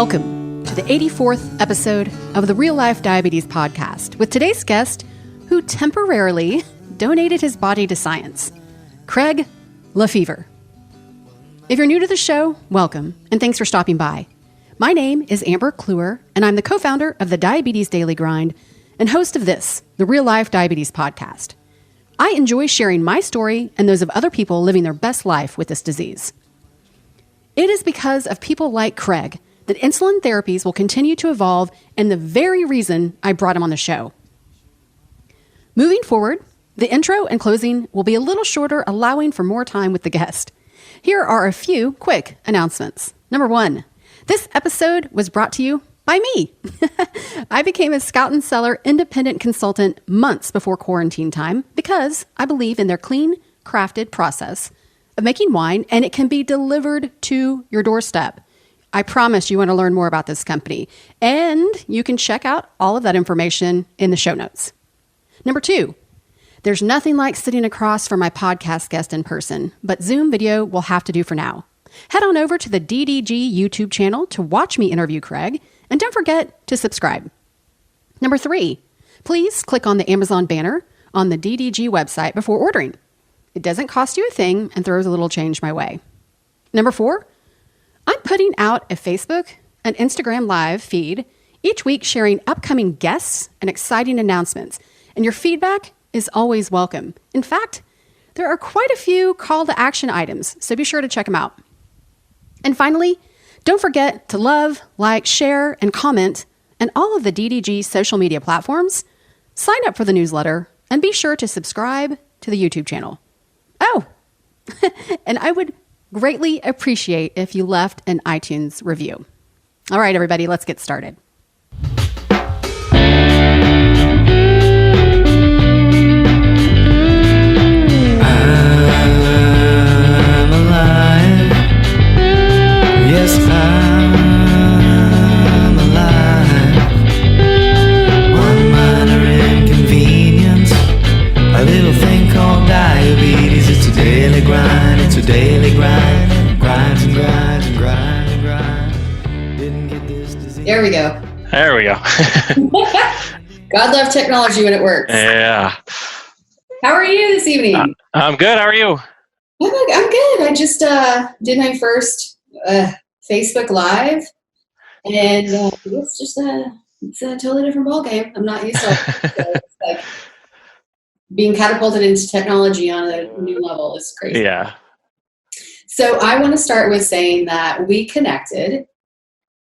Welcome to the 84th episode of the Real Life Diabetes Podcast with today's guest who temporarily donated his body to science, Craig Fevre. If you're new to the show, welcome, and thanks for stopping by. My name is Amber Kluwer, and I'm the co-founder of the Diabetes Daily Grind and host of this, the Real Life Diabetes Podcast. I enjoy sharing my story and those of other people living their best life with this disease. It is because of people like Craig that insulin therapies will continue to evolve, and the very reason I brought him on the show. Moving forward, the intro and closing will be a little shorter, allowing for more time with the guest. Here are a few quick announcements. Number one, this episode was brought to you by me. I became a Scout and Cellar independent consultant months before quarantine time because I believe in their clean, crafted process of making wine, and it can be delivered to your doorstep. I promise you want to learn more about this company, and you can check out all of that information in the show notes. Number two, there's nothing like sitting across from my podcast guest in person, but Zoom video will have to do for now. Head on over to the DDG YouTube channel to watch me interview Craig, and don't forget to subscribe. Number three, please click on the Amazon banner on the DDG website before ordering. It doesn't cost you a thing and throws a little change my way. Number four, I'm putting out a Facebook and Instagram live feed each week sharing upcoming guests and exciting announcements, and your feedback is always welcome. In fact, there are quite a few call to action items, so be sure to check them out. And finally, don't forget to love, like, share, and comment on all of the DDG social media platforms. Sign up for the newsletter and be sure to subscribe to the YouTube channel. Oh, and I would greatly appreciate if you left an iTunes review. All right, everybody, let's get started. There we go. There we go. God love technology when it works. Yeah. How are you this evening? I'm good. How are you? I'm good. I just did my first Facebook Live, and it's just it's a totally different ballgame. I'm not used to it. So it's like being catapulted into technology on a new level is crazy. Yeah. So I want to start with saying that we connected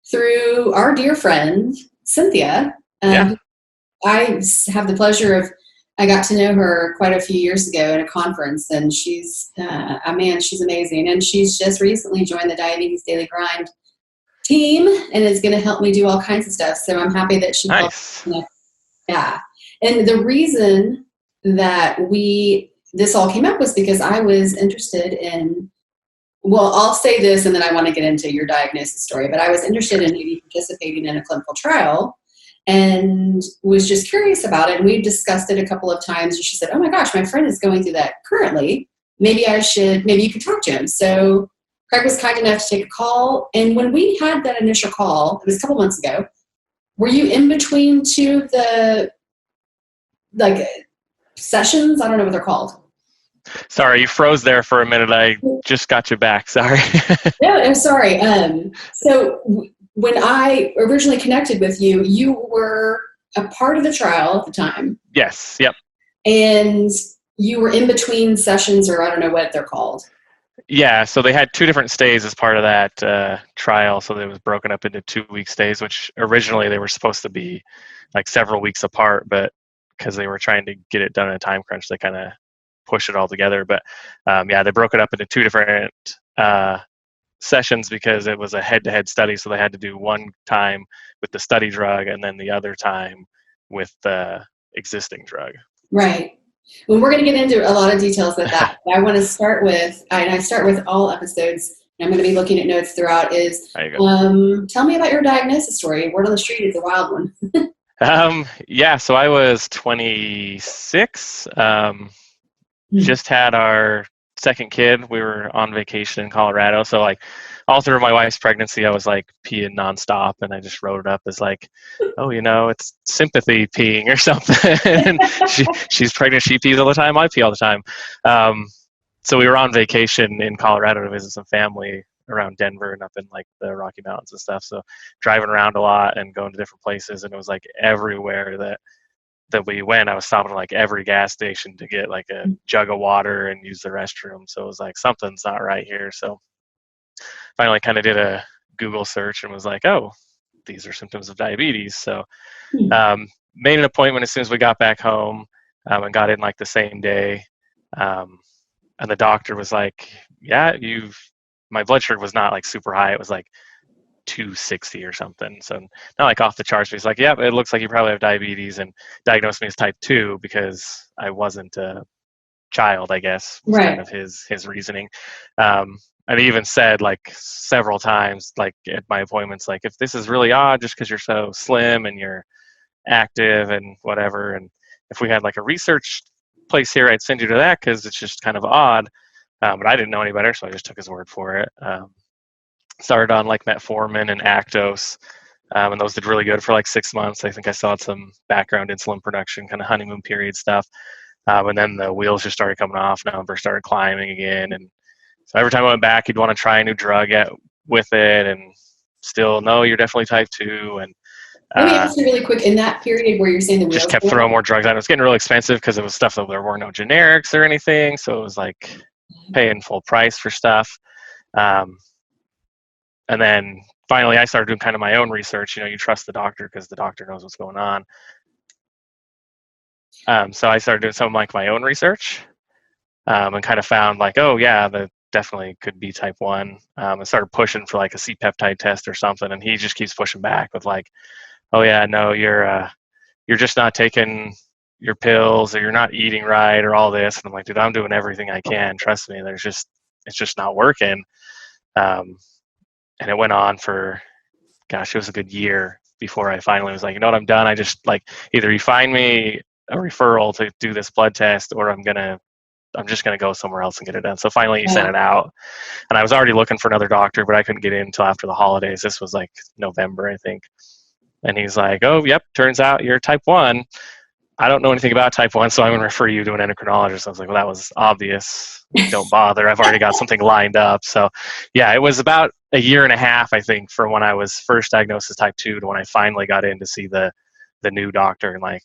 through our dear friend, Cynthia. Yeah. I have the pleasure of, I got to know her quite a few years ago at a conference, and she's she's amazing. And she's just recently joined the Diabetes Daily Grind team and is going to help me do all kinds of stuff. So I'm happy that she Nice. helped. Yeah. And the reason that this all came up was because I was interested in, well, I'll say this and then I want to get into your diagnosis story, but I was interested in maybe participating in a clinical trial and was just curious about it. And we discussed it a couple of times, and she said, oh my gosh, my friend is going through that currently. Maybe you could talk to him. So Craig was kind enough to take a call. And when we had that initial call, it was a couple months ago, were you in between two of the sessions? I don't know what they're called. Sorry, you froze there for a minute. I just got you back. Sorry. No, I'm sorry. So when I originally connected with you, you were a part of the trial at the time. Yes. Yep. And you were in between sessions, or I don't know what they're called. Yeah. So they had two different stays as part of that trial. So it was broken up into 2-week stays, which originally they were supposed to be like several weeks apart, but because they were trying to get it done in a time crunch, they kind of push it all together. But they broke it up into two different sessions because it was a head-to-head study. So they had to do one time with the study drug and then the other time with the existing drug. Right. Well, we're going to get into a lot of details with that. I want to start with, and I start with all episodes, and I'm going to be looking at notes throughout, is tell me about your diagnosis story. Word on the street is a wild one. So I was 26. Just had our second kid. We were on vacation in Colorado. So like all through my wife's pregnancy, I was like peeing nonstop, and I just wrote it up as like, oh, it's sympathy peeing or something. And she's pregnant, she pees all the time, I pee all the time. So we were on vacation in Colorado to visit some family around Denver and up in like the Rocky Mountains and stuff. So driving around a lot and going to different places, and it was like everywhere that we went, I was stopping at like every gas station to get like a jug of water and use the restroom. So it was like, something's not right here. So finally kind of did a Google search and was like, oh, these are symptoms of diabetes. So made an appointment as soon as we got back home, and got in like the same day. And the doctor was like, yeah, my blood sugar was not like super high. It was like 260 or something. So not like off the charts, but he's like, yeah, it looks like you probably have diabetes, and diagnosed me as type 2 because I wasn't a child, I guess, was kind of his reasoning. And he even said like several times, like at my appointments, like, if this is really odd just because you're so slim and you're active and whatever, and if we had like a research place here, I'd send you to that because it's just kind of odd. But I didn't know any better, so I just took his word for it. Started on like metformin and Actos, and those did really good for like 6 months. I think I saw some background insulin production, kind of honeymoon period stuff. And then the wheels just started coming off. Numbers started climbing again, and so every time I went back, you'd want to try a new drug with it, and still, no, you're definitely type 2. And let me ask you really quick, in that period where you're saying the wheels just kept throwing more drugs out. It was getting really expensive because it was stuff that there were no generics or anything, so it was like paying full price for stuff. And then finally I started doing kind of my own research. You trust the doctor because the doctor knows what's going on. So I started doing some of like my own research, and kind of found like, oh yeah, that definitely could be type 1. I started pushing for like a C-peptide test or something, and he just keeps pushing back with like, oh yeah, no, you're just not taking your pills, or you're not eating right, or all this. And I'm like, dude, I'm doing everything I can. Trust me. It's just not working. And it went on for, gosh, it was a good year before I finally was like, you know what, I'm done. I just like, either you find me a referral to do this blood test, or I'm just gonna go somewhere else and get it done. So finally he sent it out, and I was already looking for another doctor, but I couldn't get in until after the holidays. This was like November, I think. And he's like, oh, yep, turns out you're type 1. I don't know anything about type 1, so I'm going to refer you to an endocrinologist. I was like, well, that was obvious. Don't bother. I've already got something lined up. So, yeah, it was about a year and a half, I think, from when I was first diagnosed as type 2 to when I finally got in to see the new doctor and, like,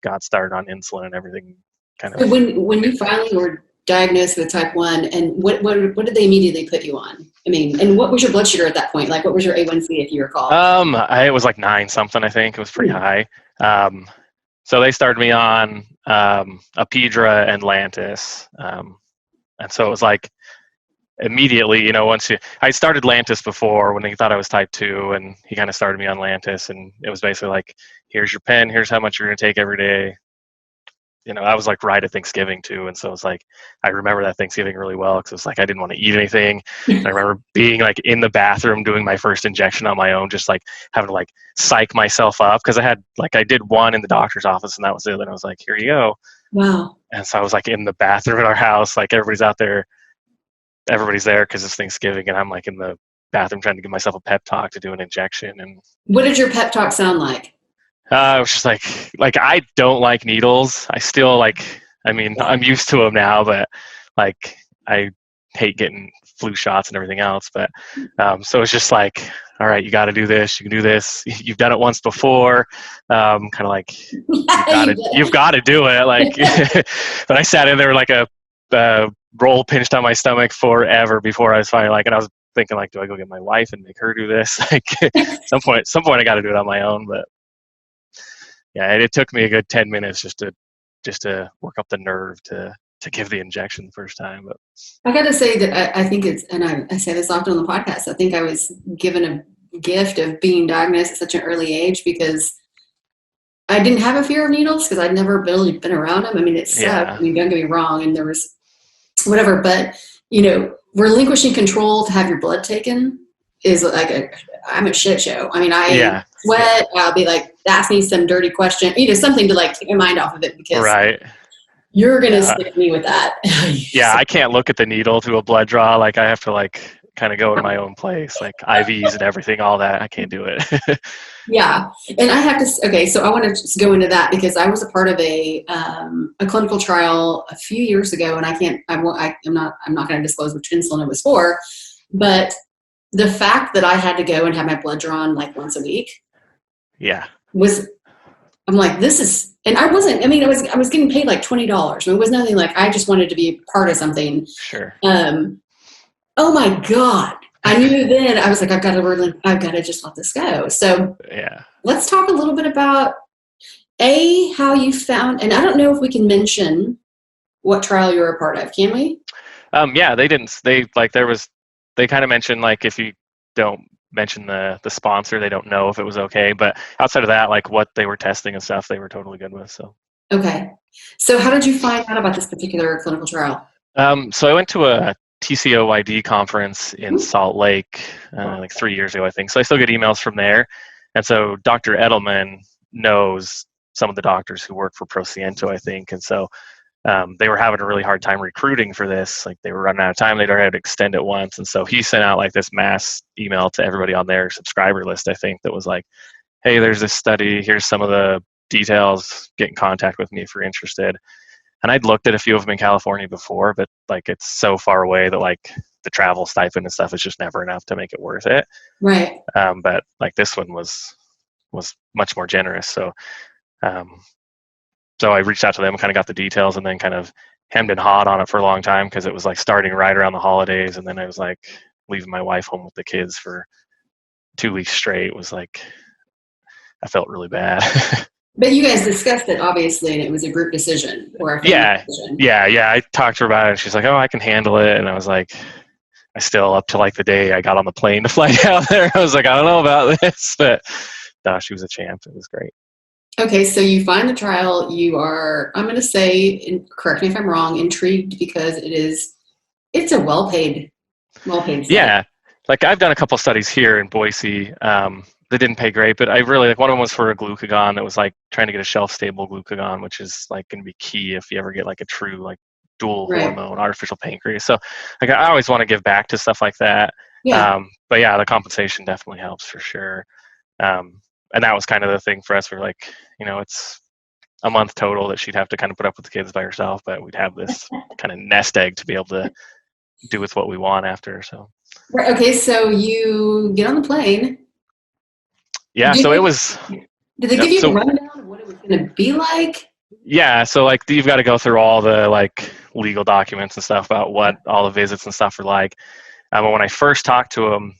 got started on insulin and everything. Kind of. When you finally were diagnosed with type 1, and what did they immediately put you on? I mean, and what was your blood sugar at that point? Like, what was your A1C, if you recall? It was like 9 something, I think. It was pretty high. So they started me on Apidra and Lantus. And so it was like immediately, I started Lantus before when he thought I was type 2, and he kind of started me on Lantus, and it was basically like, here's your pen, here's how much you're going to take every day. I was like right at Thanksgiving too. And so it's like, I remember that Thanksgiving really well because it was like, I didn't want to eat anything. And I remember being like in the bathroom doing my first injection on my own, just like having to like psych myself up. Cause I did one in the doctor's office and that was it. And I was like, here you go. Wow. And so I was like in the bathroom at our house, like everybody's out there, everybody's there cause it's Thanksgiving. And I'm like in the bathroom trying to give myself a pep talk to do an injection. And what did your pep talk sound like? It was just like I don't like needles. I still I'm used to them now, but like I hate getting flu shots and everything else. But so it's just like, all right, you got to do this. You can do this. You've done it once before. Kind of like you've got to do it. Like, but I sat in there like a roll pinched on my stomach forever before I was finally like, and I was thinking like, do I go get my wife and make her do this? Like, some point I got to do it on my own, but. Yeah, it took me a good 10 minutes just to work up the nerve to give the injection the first time. But I got to say that I think it's, and I say this often on the podcast, I think I was given a gift of being diagnosed at such an early age because I didn't have a fear of needles because I'd never really been around them. I mean, it sucked. Yeah. I mean, don't get me wrong, and there was whatever, but relinquishing control to have your blood taken is like I'm a shit show. I mean, I sweat. I'll be like, ask me some dirty question, something to like take my mind off of it because you're going to stick me with that. Yeah. I can't look at the needle through a blood draw. Like I have to like kind of go in my own place, like IVs and everything, all that. I can't do it. Yeah. And I have to, okay, so I want to just go into that because I was a part of a clinical trial a few years ago, and I'm not going to disclose which insulin it was for, but the fact that I had to go and have my blood drawn like once a week. Yeah. I'm like, this is, and I was getting paid like $20. I mean, it was nothing like, I just wanted to be part of something. Sure. Oh my God. I knew then, I was like, I've got to just let this go. So yeah, let's talk a little bit about how you found, and I don't know if we can mention what trial you were a part of. Can we? Yeah, they kind of mentioned like, if you don't mention the sponsor, they don't know if it was okay, but outside of that, like what they were testing and stuff, they were totally good with. So okay, so how did you find out about this particular clinical trial? So I went to a TCOYD conference in Salt Lake like 3 years ago, I think. So I still get emails from there, and so Dr. Edelman knows some of the doctors who work for Prociento, I think, and so they were having a really hard time recruiting for this. Like they were running out of time. They'd already had to extend it once. And so he sent out like this mass email to everybody on their subscriber list, I think, that was like, hey, there's this study. Here's some of the details. Get in contact with me if you're interested. And I'd looked at a few of them in California before, but like it's so far away that like the travel stipend and stuff is just never enough to make it worth it. Right. But like this one was much more generous. So so I reached out to them, kind of got the details, and then kind of hemmed and hawed on it for a long time because it was like starting right around the holidays, and then I was like leaving my wife home with the kids for 2 weeks straight. It was like I felt really bad. But you guys discussed it, obviously, and it was a group decision or a family decision. Yeah. I talked to her about it, and she's like, "Oh, I can handle it." And I was like, I still, up to like the day I got on the plane to fly down there, I was like, I don't know about this, but no, she was a champ. It was great. Okay, so you find the trial. You are, I'm going to say, correct me if I'm wrong, intrigued because it's a well-paid study. Yeah, like I've done a couple studies here in Boise. They didn't pay great, but I really like one of them was for a glucagon that was like trying to get a shelf-stable glucagon, which is like going to be key if you ever get like a true like dual hormone artificial pancreas. So like I always want to give back to stuff like that. Yeah. But yeah, the compensation definitely helps for sure. And that was kind of the thing for us. We're like, it's a month total that she'd have to kind of put up with the kids by herself, but we'd have this kind of nest egg to be able to do with what we want after. So. Right. Okay, so you get on the plane. Yeah, so it was. Did they give you a rundown of what it was going to be like? Yeah, so like you've got to go through all the like legal documents and stuff about what all the visits and stuff are like. But when I first talked to them,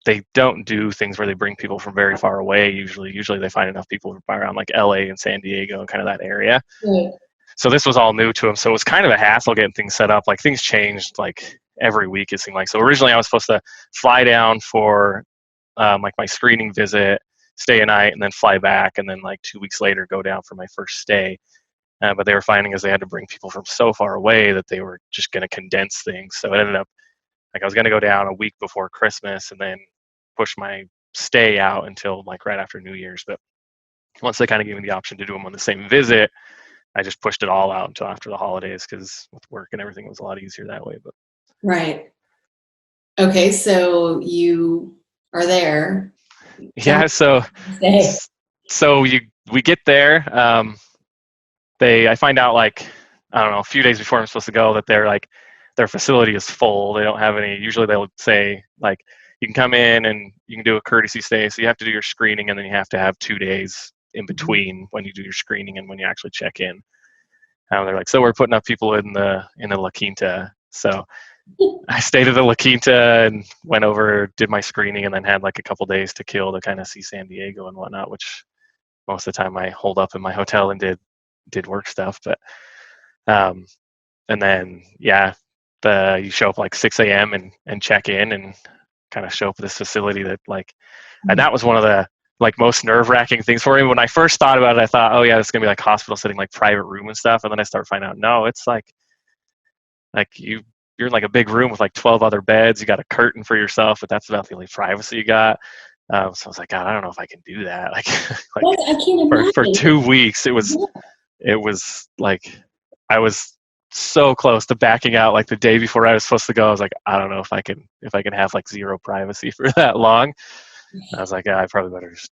they don't do things where they bring people from very far away. Usually they find enough people around like LA and San Diego and kind of that area. Right. So this was all new to them. So it was kind of a hassle getting things set up. Like things changed like every week, it seemed like. So originally I was supposed to fly down for like my screening visit, stay a night, and then fly back, and then like 2 weeks later go down for my first stay. But they were finding as they had to bring people from so far away that they were just going to condense things. So it ended up like I was going to go down a week before Christmas and then push my stay out until like right after New Year's. But once they kind of gave me the option to do them on the same visit, I just pushed it all out until after the holidays because with work and everything, it was a lot easier that way. But right. Okay, so you are there. Yeah, so we get there. I find out like I don't know a few days before I'm supposed to go that their facility is full. They don't have any. Usually they'll say like you can come in and you can do a courtesy stay. So you have to do your screening and then you have to have 2 days in between when you do your screening and when you actually check in. They're like, so we're putting up people in the La Quinta. So I stayed at the La Quinta and went over, did my screening, and then had like a couple days to kill to kind of see San Diego and whatnot, which most of the time I holed up in my hotel and did work stuff. But and then you show up like 6 a.m. and check in and kind of show up at this facility that like, and that was one of the like most nerve-wracking things for me. When I first thought about it, I thought, oh yeah, this is gonna be like hospital setting, like private room and stuff. And then I start finding out, no, it's like you're in like a big room with like 12 other beds. You got a curtain for yourself, but that's about the only privacy you got. So I was like, God, I don't know if I can do that. Like I can't imagine. for 2 weeks, it was like I was so close to backing out like the day before I was supposed to go. I was like, I don't know if I can have like zero privacy for that long. I was like, I probably better just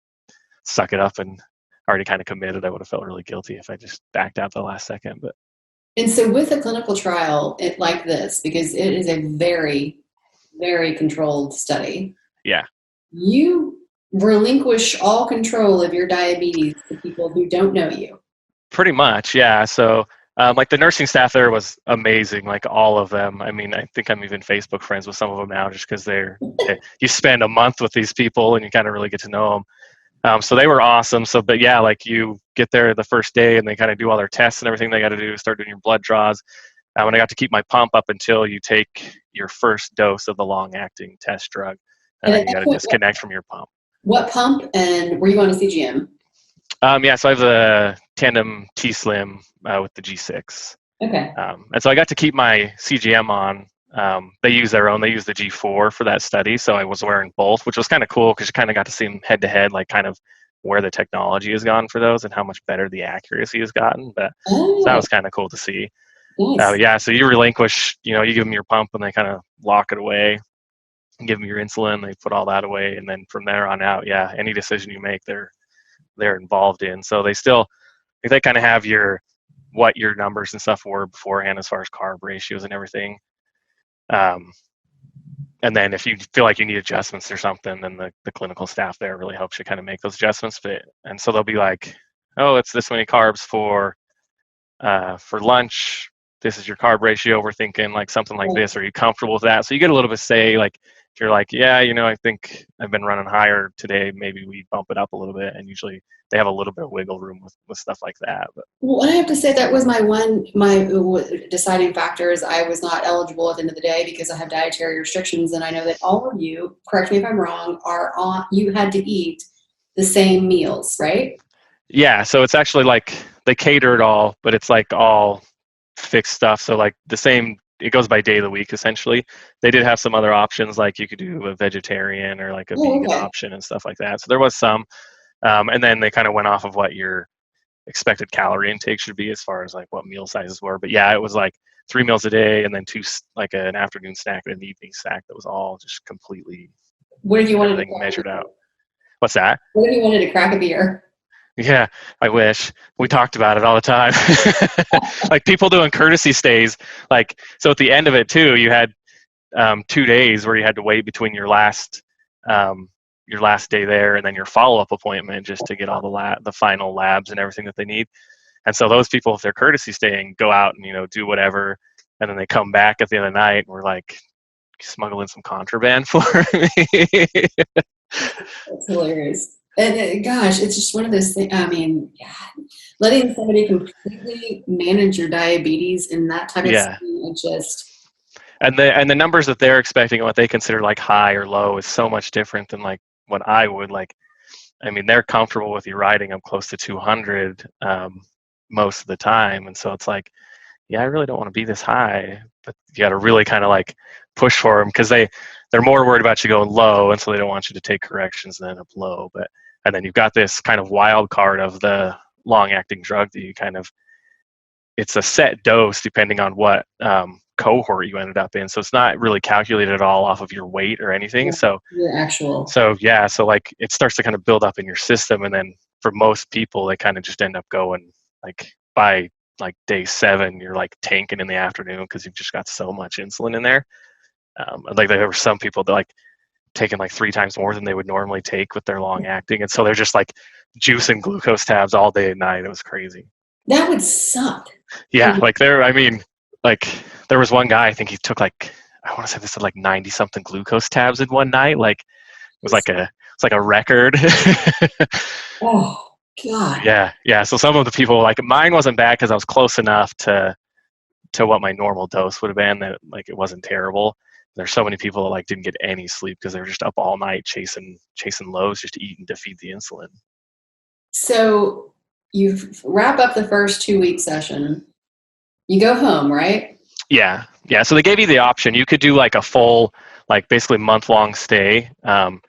suck it up, and already kind of committed. I would have felt really guilty if I just backed out the last second. But and so with a clinical trial like this, because it is a very, very controlled study. Yeah. You relinquish all control of your diabetes to people who don't know you. Pretty much, yeah. So like the nursing staff there was amazing, like all of them. I mean, I think I'm even Facebook friends with some of them now just because you spend a month with these people and you kind of really get to know them. So they were awesome. So, but yeah, like you get there the first day and they kind of do all their tests and everything they got to do, start doing your blood draws. And I got to keep my pump up until you take your first dose of the long-acting test drug. And then you got to disconnect from your pump. What pump, and were you on a CGM? Yeah, so I have the Tandem T-Slim with the G6. Okay. And so I got to keep my CGM on. They use their own. They use the G4 for that study, so I was wearing both, which was kind of cool because you kind of got to see them head to head, like kind of where the technology has gone for those and how much better the accuracy has gotten. But so that was kind of cool to see. Nice. Yeah, so you relinquish, you give them your pump and they kind of lock it away. Give them your insulin, they put all that away, and then from there on out, yeah, any decision you make, they're involved in. So they kind of have what your numbers and stuff were beforehand as far as carb ratios and everything. And then if you feel like you need adjustments or something, then the clinical staff there really helps you kind of make those adjustments. And so they'll be like, oh, it's this many carbs for lunch. This is your carb ratio. We're thinking like something like this. Are you comfortable with that? So you get a little bit say, like, if you're like, yeah, I think I've been running higher today, maybe we bump it up a little bit. And usually they have a little bit of wiggle room with stuff like that. But well, I have to say that was my deciding factor is I was not eligible at the end of the day because I have dietary restrictions. And I know that all of you, correct me if I'm wrong, you had to eat the same meals, right? Yeah. So it's actually like they cater it all, but it's like all fixed stuff. So like the same, it goes by day of the week essentially. They did have some other options, like you could do a vegetarian or like a vegan option and stuff like that. So there was some, and then they kind of went off of what your expected calorie intake should be as far as like what meal sizes were. But yeah, it was like 3 meals a day and then 2, like an afternoon snack and an evening snack. That was all just completely what if you wanted everything measured out. What's that? What if you wanted to crack a beer? Yeah, I wish. We talked about it all the time. Like people doing courtesy stays, like, so at the end of it too, you had 2 days where you had to wait between your last day there and then your follow-up appointment just to get all the final labs and everything that they need. And so those people, if they're courtesy staying, go out and do whatever, and then they come back at the end of the night and we're like, smuggle in some contraband for me. That's hilarious. And gosh, it's just one of those things. I mean, letting somebody completely manage your diabetes in that type of thing, and the numbers that they're expecting and what they consider like high or low is so much different than like what I would like. I mean, they're comfortable with you riding up close to 200 most of the time, and so it's like, yeah, I really don't want to be this high, but you got to really kind of like push for them because they're more worried about you going low, and so they don't want you to take corrections and end up low. And then you've got this kind of wild card of the long-acting drug that you it's a set dose depending on what cohort you ended up in. So it's not really calculated at all off of your weight or anything. Yeah, so your actual. So like it starts to kind of build up in your system. And then for most people, they kind of just end up going like by like day 7, you're like tanking in the afternoon because you've just got so much insulin in there. Like there were some people that like taking like 3 times more than they would normally take with their long acting. And so they're just like juicing glucose tabs all day and night. It was crazy. That would suck. Yeah. Like there was one guy, I think he took like, I want to say this had like 90 something glucose tabs in one night. Like it was like a record. Oh God. Yeah. So some of the people, like mine wasn't bad because I was close enough to what my normal dose would have been, that like it wasn't terrible. There's so many people that like didn't get any sleep because they were just up all night chasing lows just to eat and to feed the insulin. So you wrap up the first 2-week session. You go home, right? Yeah. So they gave you the option. You could do like a full, like basically month-long stay, and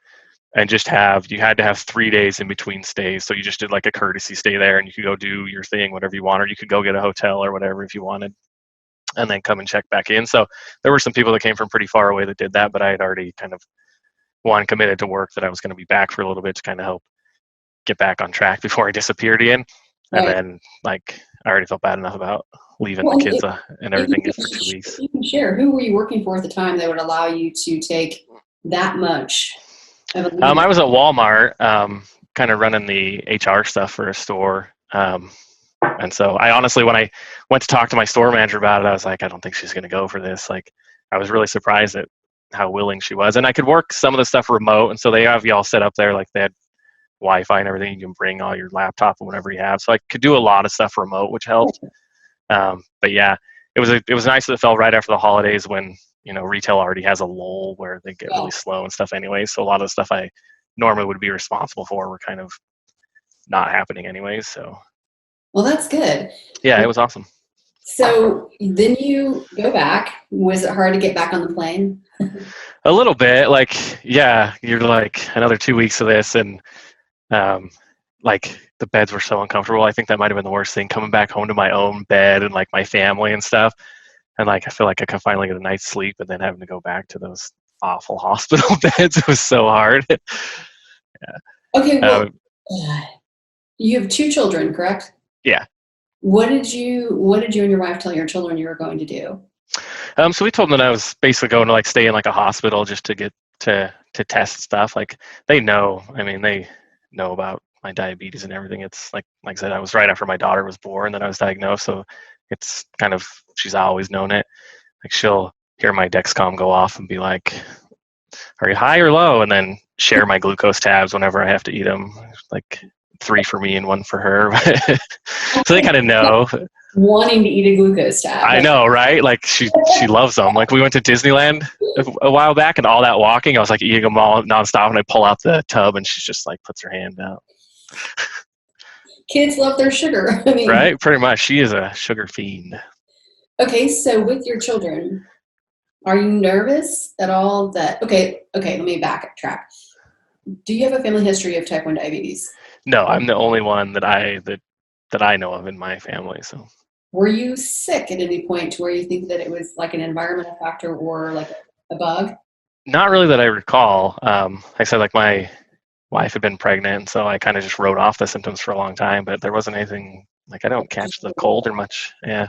you had to have 3 days in between stays. So you just did like a courtesy stay there, and you could go do your thing, whatever you want, or you could go get a hotel or whatever if you wanted. and then come and check back in. So there were some people that came from pretty far away that did that, but I had already kind of committed to work that I was going to be back for a little bit to kind of help get back on track before I disappeared again. And then like I already felt bad enough about leaving the kids and everything for 2 weeks. You can share. Who were you working for at the time that would allow you to take that much of a leave? I was at Walmart, kind of running the HR stuff for a store. And so I honestly, when I went to talk to my store manager about it, I was like, I don't think she's going to go for this. Like, I was really surprised at how willing she was. And I could work some of the stuff remote. And so they have you all set up there. Like they had Wi-Fi and everything. You can bring all your laptop and whatever you have. So I could do a lot of stuff remote, which helped. But yeah, it was nice that it fell right after the holidays when, retail already has a lull where they get really slow and stuff anyway. So a lot of the stuff I normally would be responsible for were kind of not happening anyways. So. Well, that's good. Yeah, it was awesome. So then you go back. Was it hard to get back on the plane? A little bit. Like, yeah, you're like another 2 weeks of this, and like the beds were so uncomfortable. I think that might have been the worst thing, coming back home to my own bed and like my family and stuff. And like I feel like I can finally get a night's sleep, and then having to go back to those awful hospital beds, it was so hard. Yeah. Okay, well, you have 2 children, correct? Yeah. What did you and your wife tell your children you were going to do? So we told them that I was basically going to like stay in like a hospital just to get to test stuff. Like they know, they know about my diabetes and everything. It's like I said, I was right after my daughter was born that I was diagnosed. So it's kind of, she's always known it. Like she'll hear my Dexcom go off and be like, are you high or low? And then share my glucose tabs whenever I have to eat them. Like 3 for me and 1 for her. So they kind of know. Wanting to eat a glucose tab. I know, right? Like she loves them. Like we went to Disneyland a while back, and all that walking, I was like eating them all nonstop, and I pull out the tub, and she's just like puts her hand out. Kids love their sugar. Right? Pretty much. She is a sugar fiend. Okay, so with your children, are you nervous at all that? Okay, let me backtrack. Do you have a family history of type 1 diabetes? No, I'm the only one that I know of in my family. So, were you sick at any point to where you think that it was like an environmental factor or like a bug? Not really that I recall. I said like my wife had been pregnant, so I kind of just wrote off the symptoms for a long time. But there wasn't anything like I don't catch the cold or much. Yeah.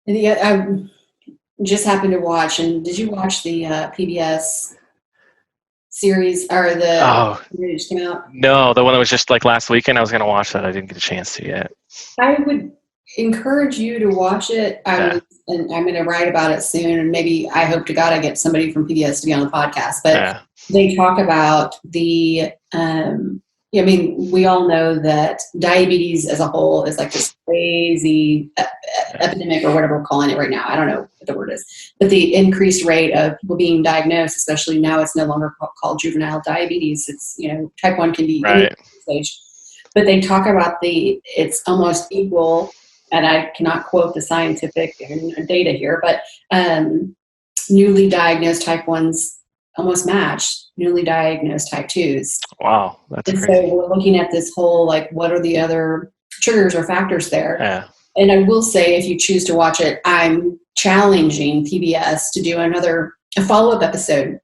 And I just happened to watch. And did you watch the PBS? Series or the series just came out? No, the one that was just like last weekend. I was going to watch that. I didn't get a chance to yet. I would encourage you to watch it. And I'm going to write about it soon. And maybe I hope to God I get somebody from PBS to be on the podcast. But they talk about the, we all know that diabetes as a whole is like this crazy epidemic or whatever we're calling it right now. I don't know what the word is, but the increased rate of people being diagnosed, especially now it's no longer called juvenile diabetes. It's, type 1 can be any stage, but they talk about it's almost equal, and I cannot quote the scientific data here, but newly diagnosed type 1s almost match newly diagnosed type 2s. Wow, that's crazy. So we're looking at this whole, like, what are the other triggers or factors there? Yeah. And I will say, if you choose to watch it, I'm challenging PBS to do a follow-up episode,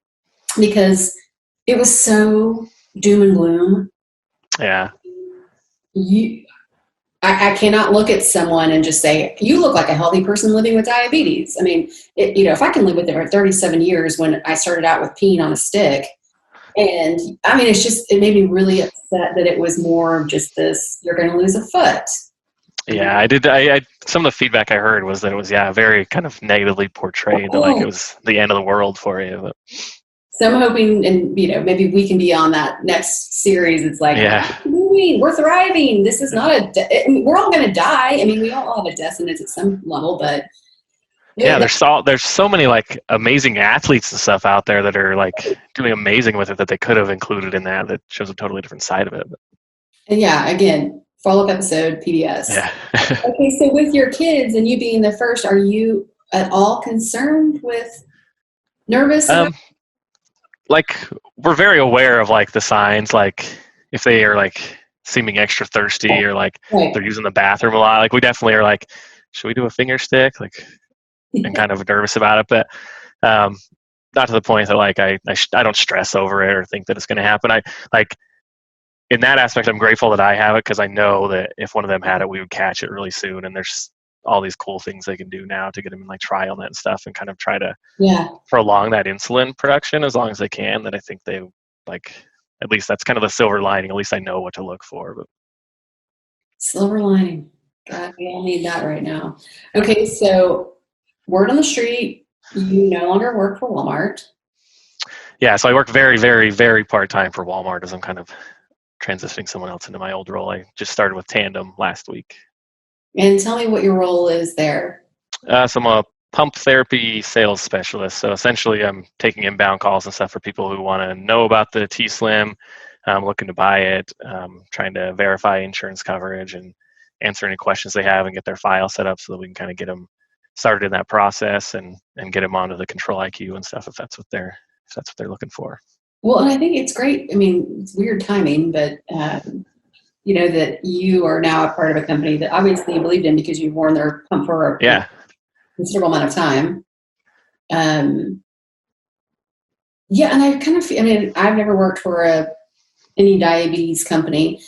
because it was so doom and gloom. Yeah. I cannot look at someone and just say, you look like a healthy person living with diabetes. If I can live with it for 37 years when I started out with peeing on a stick, and it made me really upset that it was more of just this, you're going to lose a foot. Yeah, I did. I some of the feedback I heard was that it was very kind of negatively portrayed, that like it was the end of the world for you. But. So I'm hoping, and maybe we can be on that next series. It's like, we're thriving. This is not we're all going to die. We all have a death sentence at some level, but there's so many like amazing athletes and stuff out there that are like doing amazing with it that they could have included in that shows a totally different side of it. And again, follow-up episode, PBS. Yeah. Okay, so with your kids and you being the first, are you at all concerned with nervous? Like we're very aware of like the signs, like if they are like seeming extra thirsty or like they're using the bathroom a lot, like we definitely are like should we do a finger stick? Like, and kind of nervous about it, but not to the point that like I don't stress over it or think that it's going to happen. I like in that aspect, I'm grateful that I have it because I know that if one of them had it, we would catch it really soon. And there's all these cool things they can do now to get them in like trial net and stuff and kind of try to prolong that insulin production as long as they can. That I think they like, at least that's kind of the silver lining. At least I know what to look for. But silver lining. God, we all need that right now. Okay, so word on the street, you no longer work for Walmart. Yeah, so I work very, very, very part-time for Walmart as I'm kind of transitioning someone else into my old role. I just started with Tandem last week. And tell me what your role is there. So I'm a pump therapy sales specialist. So essentially I'm taking inbound calls and stuff for people who want to know about the T-Slim, looking to buy it, trying to verify insurance coverage and answer any questions they have and get their file set up so that we can kind of get them started in that process and get them onto the Control IQ and stuff if that's what they're looking for. Well, and I think it's great. I mean, it's weird timing, but you know that you are now a part of a company that obviously you believed in because you've worn their pump for a considerable amount of time. Yeah, and I kind of feel, I mean, I've never worked for any diabetes company,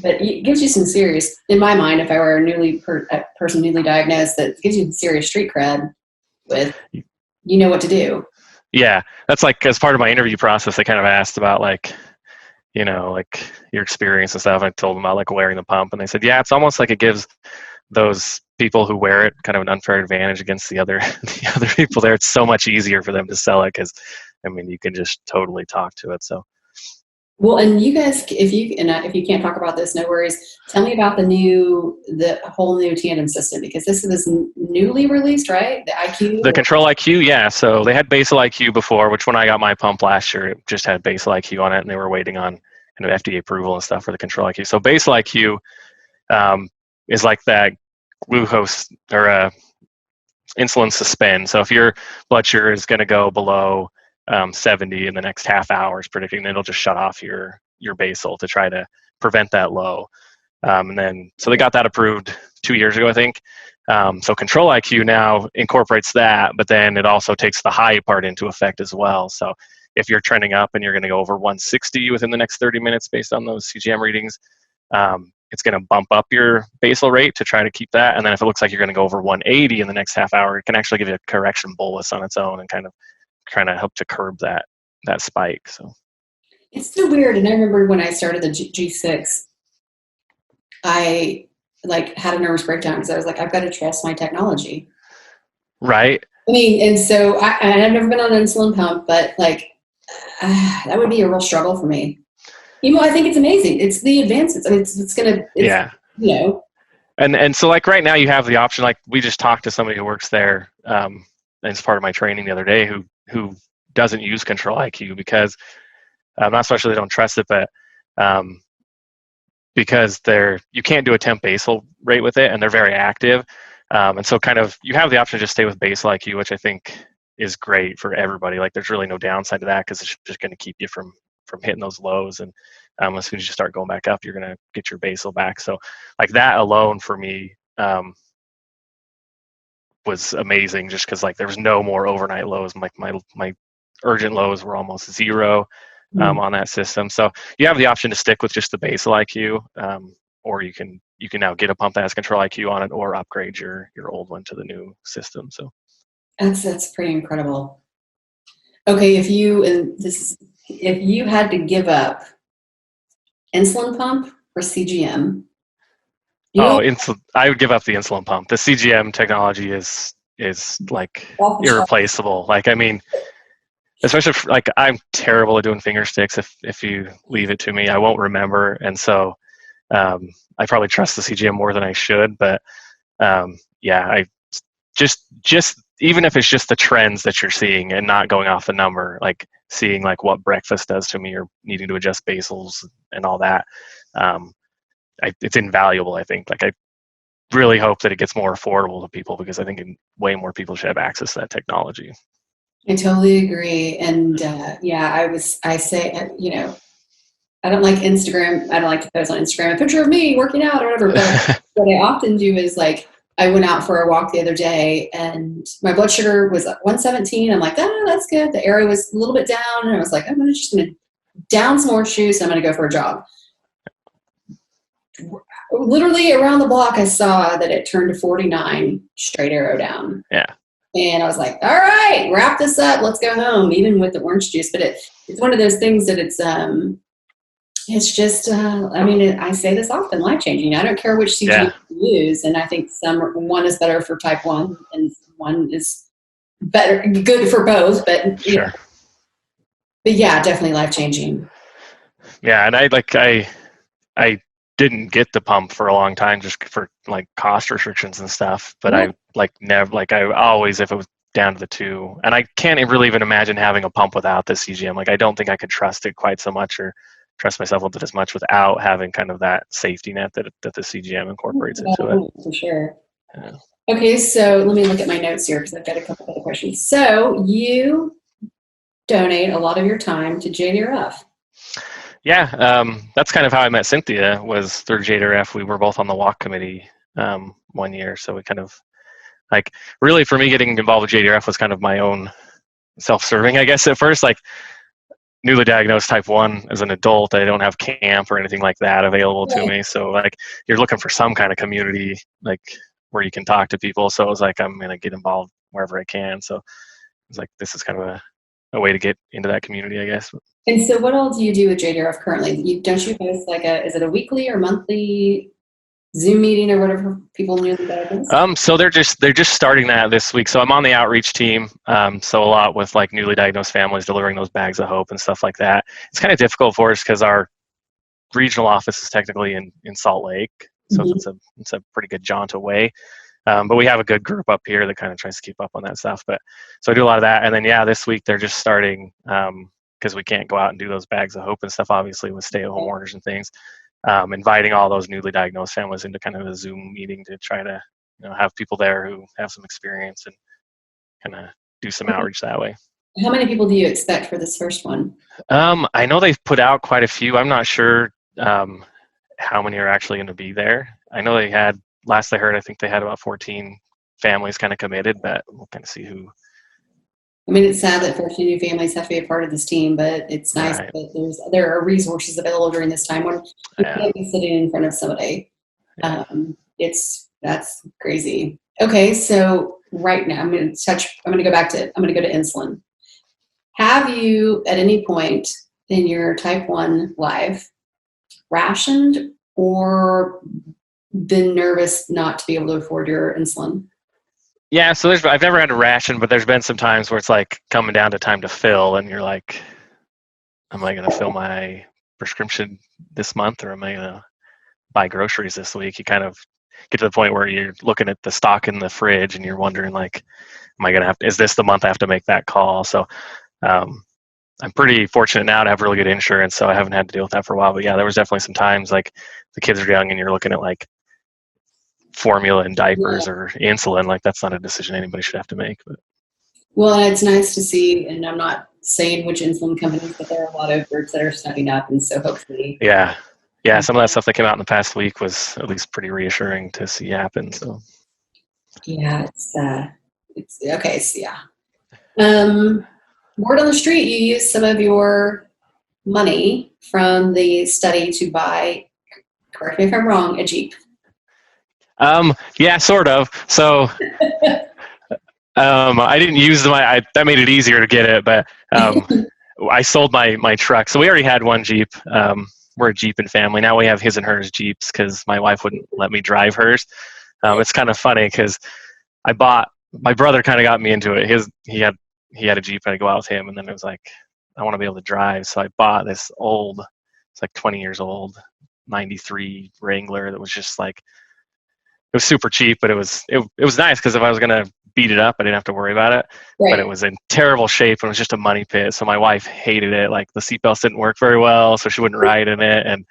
but it gives you some serious, in my mind, if I were a person newly diagnosed, that gives you some serious street cred with, you know what to do. Yeah, that's like as part of my interview process, they kind of asked about like, you know, like your experience and stuff. I told them about like wearing the pump, and they said, yeah, it's almost like it gives those people who wear it kind of an unfair advantage against the other people there. It's so much easier for them to sell it because, I mean, you can just totally talk to it. So. Well, and you guys, if you can't talk about this, no worries. Tell me about the whole new Tandem system, because this is newly released, right? The IQ? The Control IQ, yeah. So they had Basal IQ before, which when I got my pump last year, it just had Basal IQ on it, and they were waiting on kind of FDA approval and stuff for the Control IQ. So Basal IQ is like that glucose or insulin suspend. So if your blood sugar is going to go below 70 in the next half hour is predicting, it'll just shut off your basal to try to prevent that low. And then, so they got that approved 2 years ago, I think. So Control IQ now incorporates that, but then it also takes the high part into effect as well. So if you're trending up and you're going to go over 160 within the next 30 minutes based on those CGM readings, it's going to bump up your basal rate to try to keep that. And then if it looks like you're going to go over 180 in the next half hour, it can actually give you a correction bolus on its own and kind of trying to help to curb that spike. So it's so weird. And I remember when I started the G6, I had a nervous breakdown because I was like, I've got to trust my technology. Right. I mean, and so I've never been on an insulin pump, but that would be a real struggle for me. You know, I think it's amazing. It's the advances. I mean, it's going to, you know. And so like right now you have the option, like we just talked to somebody who works there as part of my training the other day who doesn't use Control IQ because not especially they don't trust it, but because you can't do a temp basal rate with it and they're very active. And so kind of you have the option to just stay with Basal IQ, which I think is great for everybody. Like there's really no downside to that because it's just going to keep you from hitting those lows. And as soon as you start going back up, you're going to get your basal back. So like that alone for me was amazing just because like there was no more overnight lows. Like my urgent lows were almost zero on that system. So you have the option to stick with just the Basal IQ, or you can now get a pump that has Control IQ on it or upgrade your old one to the new system. So that's pretty incredible. Okay, if you had to give up insulin pump or CGM? I would give up the insulin pump. The CGM technology is like irreplaceable. Like, I mean, especially like I'm terrible at doing finger sticks. If you leave it to me, I won't remember. And so I probably trust the CGM more than I should. But I just even if it's just the trends that you're seeing and not going off the number, like seeing like what breakfast does to me or needing to adjust basals and all that, it's invaluable. I think I really hope that it gets more affordable to people because I think way more people should have access to that technology. I totally agree. And I say, you know, I don't like Instagram. I don't like to post on Instagram a picture of me working out or whatever. But what I often do is like I went out for a walk the other day and my blood sugar was at 117. I'm like, oh, that's good. The area was a little bit down. And I was like, I'm just going to down some orange juice. I'm going to go for a jog. Literally around the block, I saw that it turned to 49, straight arrow down. Yeah. And I was like, all right, wrap this up. Let's go home, even with the orange juice. But it's one of those things that it's just, I say this often, life-changing. I don't care which CGM you use. And I think one is better for type 1 and one is good for both. But, sure. But yeah, definitely life-changing. Yeah. And I didn't get the pump for a long time just for like cost restrictions and stuff. But I always, if it was down to the 2, and I can't really even imagine having a pump without the CGM. Like, I don't think I could trust it quite so much or trust myself with it as much without having kind of that safety net that the CGM incorporates into it. For sure. Yeah. Okay, so let me look at my notes here because I've got a couple other questions. So you donate a lot of your time to JDRF. Yeah, that's kind of how I met Cynthia, was through JDRF. We were both on the walk committee one year, so we kind of, like, really for me getting involved with JDRF was kind of my own self-serving, I guess, at first. Like, newly diagnosed type 1 as an adult, I don't have camp or anything like that available to me. So like, you're looking for some kind of community, like, where you can talk to people. So it was like, I'm going to get involved wherever I can. So it's like, this is kind of a way to get into that community, I guess. And so what all do you do with JDRF currently? Don't you post is it a weekly or monthly Zoom meeting or whatever people newly diagnosed? So they're just starting that this week. So I'm on the outreach team. So a lot with like newly diagnosed families, delivering those bags of hope and stuff like that. It's kind of difficult for us because our regional office is technically in Salt Lake. So it's a pretty good jaunt away. But we have a good group up here that kind of tries to keep up on that stuff. But so I do a lot of that. And then, this week they're just starting, because we can't go out and do those bags of hope and stuff, obviously, with stay-at-home orders and things. Inviting all those newly diagnosed families into kind of a Zoom meeting to try to have people there who have some experience and kind of do some outreach that way. How many people do you expect for this first one? I know they've put out quite a few. I'm not sure how many are actually going to be there. I know they had, last I heard, I think they had about 14 families kind of committed, but we'll kind of see who. I mean, it's sad that 14 new families have to be a part of this team, but it's nice that there are resources available during this time when you can't be sitting in front of somebody. That's crazy. Okay, so right now I'm going to go to insulin. Have you at any point in your type 1 life rationed or been nervous not to be able to afford your insulin? Yeah, so I've never had a ration, but there's been some times where it's like coming down to time to fill, and you're like, am I going to fill my prescription this month, or am I going to buy groceries this week? You kind of get to the point where you're looking at the stock in the fridge, and you're wondering, like, am I going to is this the month I have to make that call? So I'm pretty fortunate now to have really good insurance, so I haven't had to deal with that for a while. But yeah, there was definitely some times, like, the kids are young, and you're looking at, like, formula and diapers or insulin. Like, that's not a decision anybody should have to make. But well, it's nice to see, and I'm not saying which insulin companies, but there are a lot of groups that are stepping up, and so hopefully some of that stuff that came out in the past week was at least pretty reassuring to see happen. So it's okay. So word on the street, you used some of your money from the study to buy, correct me if I'm wrong, a Jeep. Sort of. So, I didn't use that made it easier to get it, but, I sold my truck. So we already had one Jeep. We're a Jeeping family. Now we have his and hers Jeeps because my wife wouldn't let me drive hers. It's kind of funny because my brother kind of got me into it. He had a Jeep and I'd go out with him, and then it was like, I want to be able to drive. So I bought this it's like 20 years old, 93 Wrangler that was just like, it was super cheap, but it was nice because if I was going to beat it up, I didn't have to worry about it. Right. But it was in terrible shape and it was just a money pit. So my wife hated it. Like, the seatbelts didn't work very well, so she wouldn't ride in it. And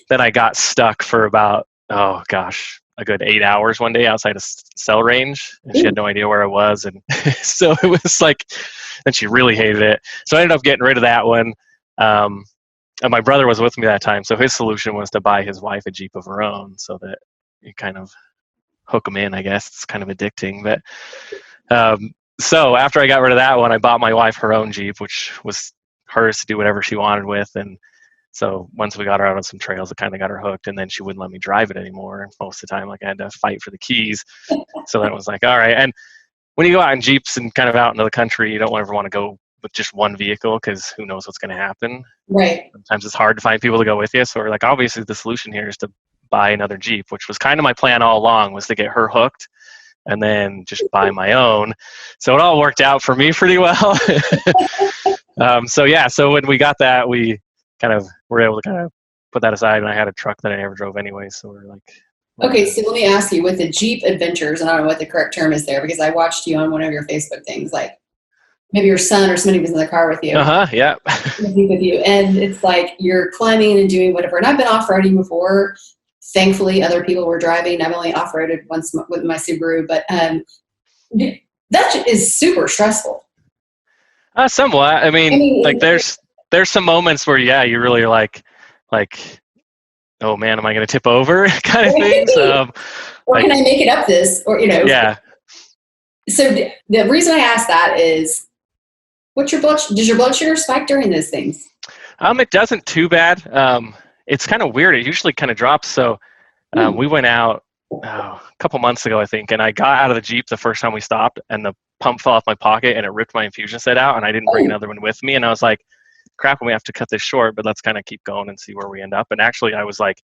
then I got stuck for about, a good 8 hours one day outside of cell range, and she had no idea where I was. And so it was like, and she really hated it. So I ended up getting rid of that one. And my brother was with me that time. So his solution was to buy his wife a Jeep of her own, so that it kind of hook them in, I guess. It's kind of addicting. But so after I got rid of that one, I bought my wife her own Jeep, which was hers to do whatever she wanted with. And so once we got her out on some trails, it kind of got her hooked, and then she wouldn't let me drive it anymore. Most of the time, like I had to fight for the keys. So then it was like, all right. And when you go out in Jeeps and kind of out into the country, you don't ever want to go with just one vehicle because who knows what's going to happen. Right. Sometimes it's hard to find people to go with you. So we're like, obviously the solution here is to buy another Jeep, which was kind of my plan all along, was to get her hooked and then just buy my own. So it all worked out for me pretty well. So when we got that, we kind of were able to kind of put that aside, and I had a truck that I never drove anyway. So we're like, okay, so let me ask you, with the Jeep adventures, and I don't know what the correct term is there, because I watched you on one of your Facebook things, like maybe your son or somebody was in the car with you. Yeah. With you, and it's like you're climbing and doing whatever. And I've been off-roading before. Thankfully, other people were driving. I've only off-roaded once with my Subaru, but that is super stressful. Somewhat. I mean, like there's some moments where, yeah, you really are like, oh man, am I going to tip over kind of things? Or can I make it up this? Or, Yeah. So the reason I ask that is, does your blood sugar spike during those things? It doesn't too bad. It's kind of weird. It usually kind of drops. So we went out a couple months ago, I think, and I got out of the Jeep the first time we stopped, and the pump fell off my pocket and it ripped my infusion set out, and I didn't bring another one with me. And I was like, crap, we have to cut this short, but let's kind of keep going and see where we end up. And actually I was like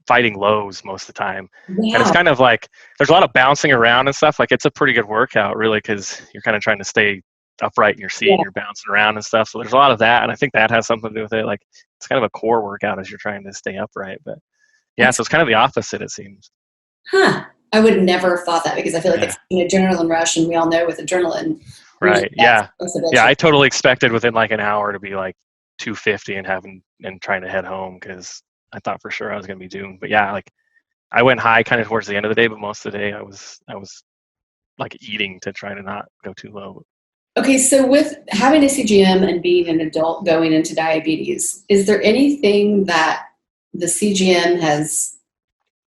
fighting lows most of the time. Wow. And it's kind of like there's a lot of bouncing around and stuff. Like it's a pretty good workout really, because you're kind of trying to stay upright in your seat and you're bouncing around and stuff. So there's a lot of that, and I think that has something to do with it. Like it's kind of a core workout as you're trying to stay upright. But yeah, so it's kind of the opposite, it seems. I would never have thought that, because I feel like it's an adrenaline rush, and we all know with adrenaline. Right. Yeah. I totally expected within like an hour to be like 250 and trying to head home, because I thought for sure I was going to be doomed. But yeah, like I went high kind of towards the end of the day, but most of the day I was like eating to try to not go too low. Okay, so with having a CGM and being an adult going into diabetes, is there anything that the CGM has,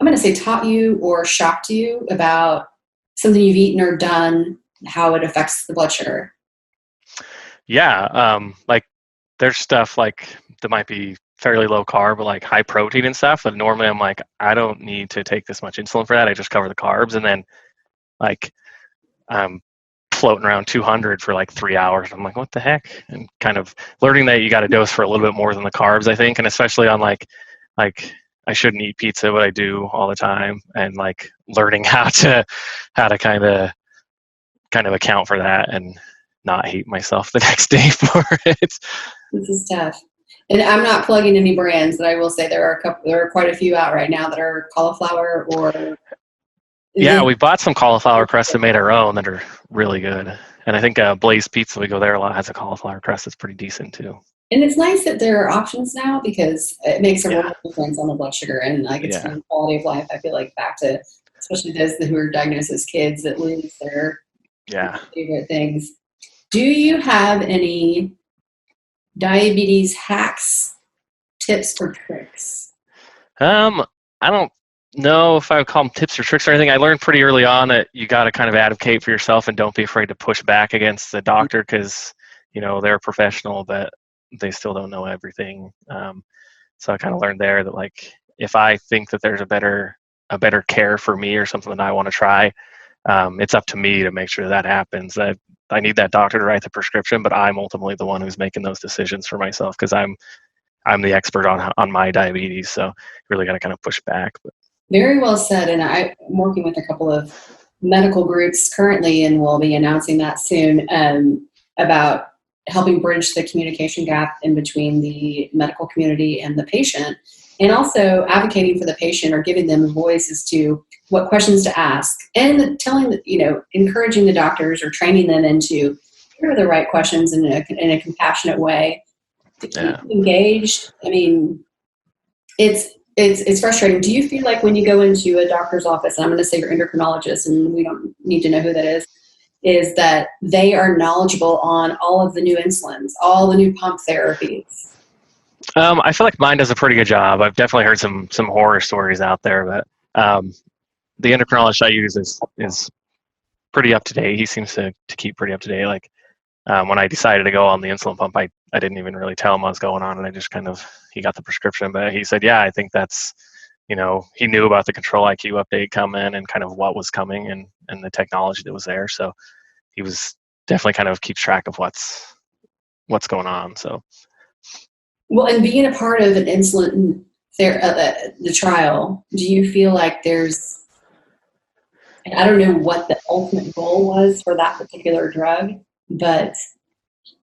I'm going to say, taught you or shocked you about something you've eaten or done, how it affects the blood sugar? Yeah, like there's stuff like that might be fairly low carb, but like high protein and stuff. And normally I'm like, I don't need to take this much insulin for that. I just cover the carbs. And then like I'm floating around 200 for like 3 hours. I'm like, what the heck? And kind of learning that you got to dose for a little bit more than the carbs, I think. And especially on like I shouldn't eat pizza, but I do all the time. And like learning how to kind of account for that and not hate myself the next day for it. This is tough. And I'm not plugging any brands, but I will say there are quite a few out right now that are cauliflower or. Yeah, we bought some cauliflower crusts and made our own that are really good. And I think Blaze Pizza, we go there a lot, has a cauliflower crust that's pretty decent too. And it's nice that there are options now, because it makes a real difference on the blood sugar and like it's quality of life. I feel like back to, especially those who are diagnosed as kids that lose their favorite things. Do you have any diabetes hacks, tips, or tricks? I don't know if I would call them tips or tricks or anything. I learned pretty early on that you got to kind of advocate for yourself and don't be afraid to push back against the doctor, because they're a professional, but they still don't know everything. So I kind of learned there that like if I think that there's a better care for me or something that I want to try, it's up to me to make sure that happens. I need that doctor to write the prescription, but I'm ultimately the one who's making those decisions for myself, because I'm the expert on my diabetes. So really got to kind of push back. But. Very well said. And I'm working with a couple of medical groups currently, and we'll be announcing that soon, about helping bridge the communication gap in between the medical community and the patient, and also advocating for the patient or giving them a voice as to what questions to ask, and encouraging the doctors or training them into here are the right questions in a compassionate way to keep engaged. I mean, it's frustrating. Do you feel like when you go into a doctor's office, and I'm going to say your endocrinologist, and we don't need to know who that is that they are knowledgeable on all of the new insulins, all the new pump therapies? I feel like mine does a pretty good job. I've definitely heard some horror stories out there, but the endocrinologist I use is pretty up to date. He seems to keep pretty up to date. Like when I decided to go on the insulin pump, I didn't even really tell him what was going on, and I just he got the prescription. But he said, yeah, I think that's, he knew about the Control-IQ update coming and kind of what was coming and the technology that was there. So he was definitely kind of keeps track of what's going on. So. Well, and being a part of an insulin the trial, do you feel like there's, and I don't know what the ultimate goal was for that particular drug, but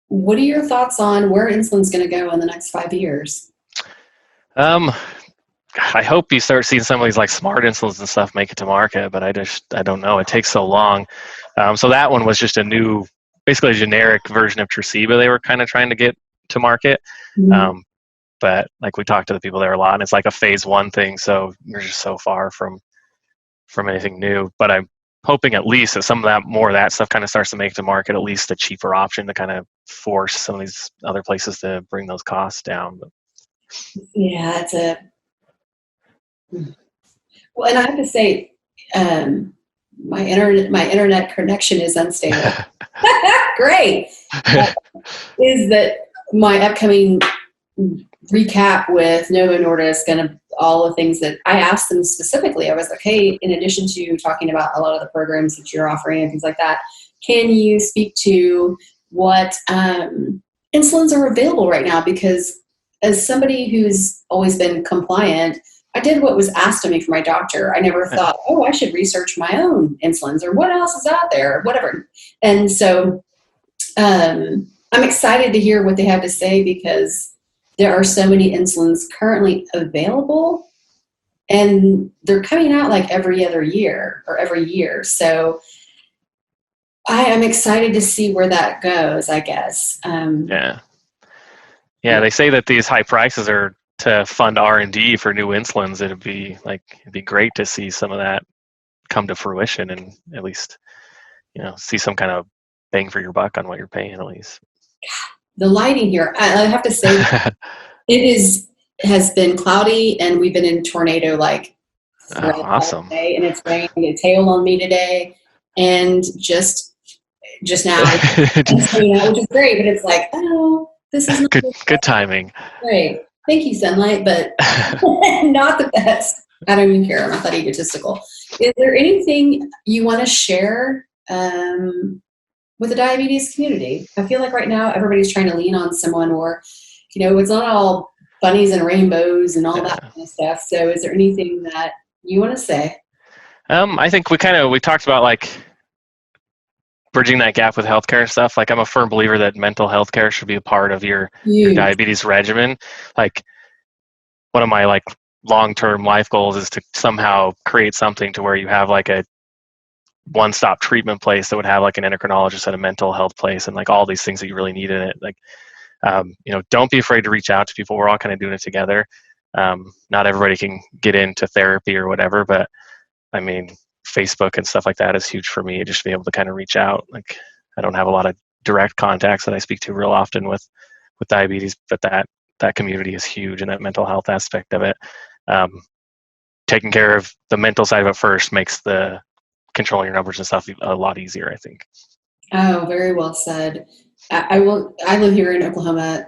what are your thoughts on where insulin's going to go in the next 5 years? I hope you start seeing some of these like smart insulins and stuff make it to market, but I don't know. It takes so long. So that one was just basically a generic version of Tresiba they were kind of trying to get to market. Mm-hmm. But like we talked to the people there a lot, and it's like a phase 1 thing. So you're just so far from anything new. But I'm hoping at least that some of more of that stuff kind of starts to make it to market, at least a cheaper option to kind of force some of these other places to bring those costs down. But. Yeah, well, and I have to say, my internet connection is unstable. Great. Is that my upcoming recap with Novo Nordisk and all the things that I asked them specifically? I was like, hey, in addition to talking about a lot of the programs that you're offering and things like that, can you speak to what insulins are available right now? Because as somebody who's always been compliant, I did what was asked of me from my doctor. I never thought, I should research my own insulins or what else is out there, whatever. And so I'm excited to hear what they have to say, because there are so many insulins currently available, and they're coming out like every other year or every year. So I am excited to see where that goes, I guess. Yeah, they say that these high prices are to fund R&D for new insulins. It'd be great to see some of that come to fruition, and at least, see some kind of bang for your buck on what you're paying at least. The lighting here, I have to say, has been cloudy, and we've been in tornado awesome. Day, and it's rained. It's hailed on me today, and just now, which is great. But it's like, this is not good timing. Great, thank you, sunlight, but not the best. I don't even care. I'm not that egotistical. Is there anything you want to share with the diabetes community? I feel like right now everybody's trying to lean on someone, or, it's not all bunnies and rainbows and all that kind of stuff. So is there anything that you want to say? I think we talked about like bridging that gap with healthcare and stuff. Like, I'm a firm believer that mental health care should be a part of your diabetes regimen. Like, one of my like long-term life goals is to somehow create something to where you have like a one-stop treatment place that would have like an endocrinologist and a mental health place and like all these things that you really need in it. Like, don't be afraid to reach out to people. We're all kind of doing it together. Not everybody can get into therapy or whatever, but I mean, Facebook and stuff like that is huge for me, just to be able to kind of reach out. Like, I don't have a lot of direct contacts that I speak to real often with diabetes, but that community is huge, and that mental health aspect of it. Taking care of the mental side of it first makes the controlling your numbers and stuff a lot easier, I think. Oh, very well said. I live here in Oklahoma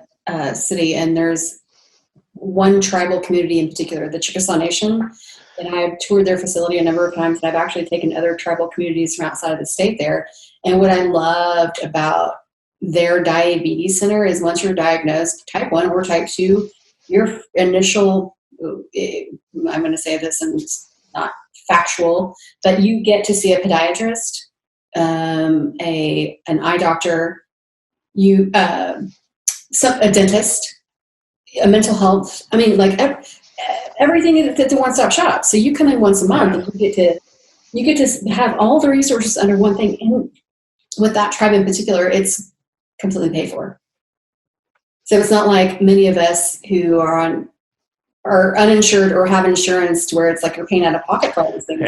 City, and there's one tribal community in particular, the Chickasaw Nation, and I've toured their facility a number of times, and I've actually taken other tribal communities from outside of the state there. And what I loved about their diabetes center is once you're diagnosed type 1 or type 2, your initial, I'm going to say this and it's not factual, but you get to see a podiatrist, an eye doctor, a dentist, a mental health. I mean, like everything is at the one-stop shop. So you come in once a month, and you get to have all the resources under one thing. And with that tribe in particular, it's completely paid for. So it's not like many of us who are uninsured or have insurance to where it's like you're paying out of pocket for all these things.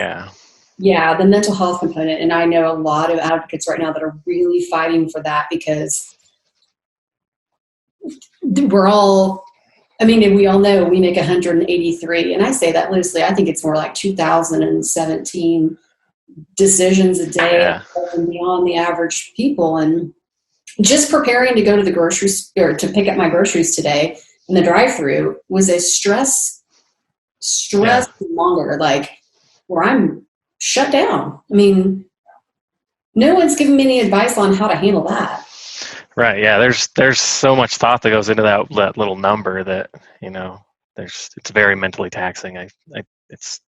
Yeah, the mental health component. And I know a lot of advocates right now that are really fighting for that, because we're all I mean, and we all know we make 183, and I say that loosely. I think it's more like 2017 decisions a day and beyond the average people. And just preparing to go to the grocery store or to pick up my groceries today in the drive-through was a stress longer, like where I'm shut down. I mean, no one's giving me any advice on how to handle that. Right. Yeah. There's so much thought that goes into that little number that, it's very mentally taxing. It's